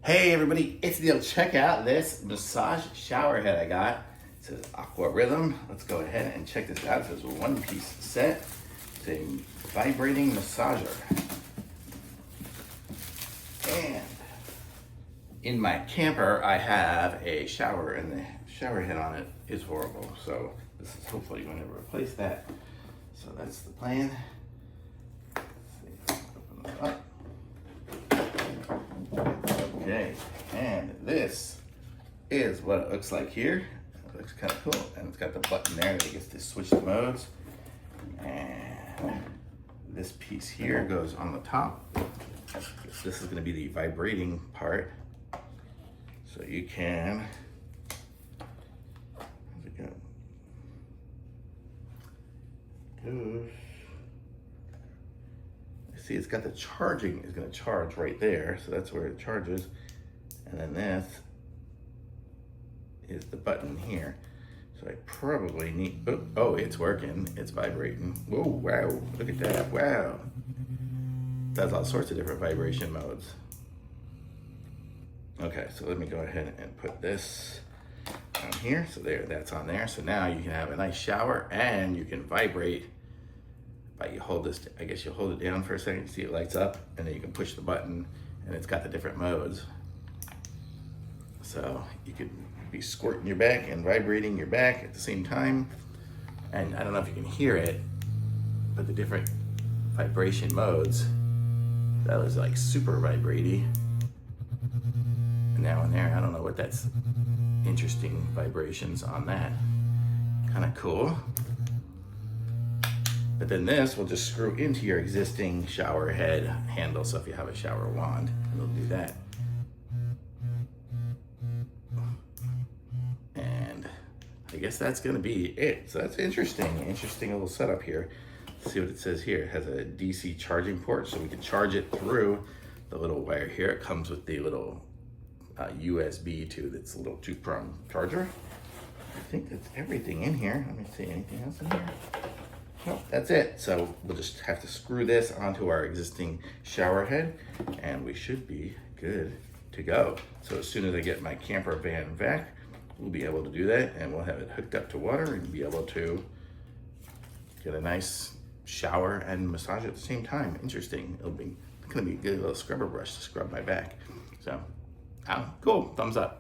Hey everybody, it's Neil. Check out this massage shower head I got. It says AquaRythm. Let's go ahead and check this out. It says a one-piece set. It's a vibrating massager. And in my camper, I have a shower and the shower head on it is horrible. So this is hopefully going to replace that. So that's the plan. Let's see, open it up. Okay, and this is what it looks like here. It looks kind of cool, and it's got the button there that gets to switch the modes. And this piece here goes on the top. This is going to be the vibrating part, so you can. How's it go? Goes. See, it's got the charging is going to charge right there, so that's where it charges. And then this is the button here. So I probably need, oh, it's working, it's vibrating. Whoa, wow, look at that, wow. Does all sorts of different vibration modes. Okay, so let me go ahead and put this on here. So there, that's on there. So now you can have a nice shower and you can vibrate. But you hold this, I guess you hold it down for a second, see it lights up, and then you can push the button, and it's got the different modes. So you could be squirting your back and vibrating your back at the same time. And I don't know if you can hear it, but the different vibration modes, that was like super vibraty. And now in there, I don't know what that's, interesting vibrations on that. Kind of cool. But then this will just screw into your existing shower head handle. So if you have a shower wand, it'll do that. And I guess that's gonna be it. So that's interesting little setup here. Let's see what it says here. It has a DC charging port, so we can charge it through the little wire here. It comes with the little USB to this little 2-prong charger. I think that's everything in here. Let me see, anything else in here? Nope, that's it. So we'll just have to screw this onto our existing shower head and we should be good to go. So as soon as I get my camper van back, we'll be able to do that and we'll have it hooked up to water and be able to get a nice shower and massage at the same time. Interesting. It's gonna be a good little scrubber brush to scrub my back. So, cool, thumbs up.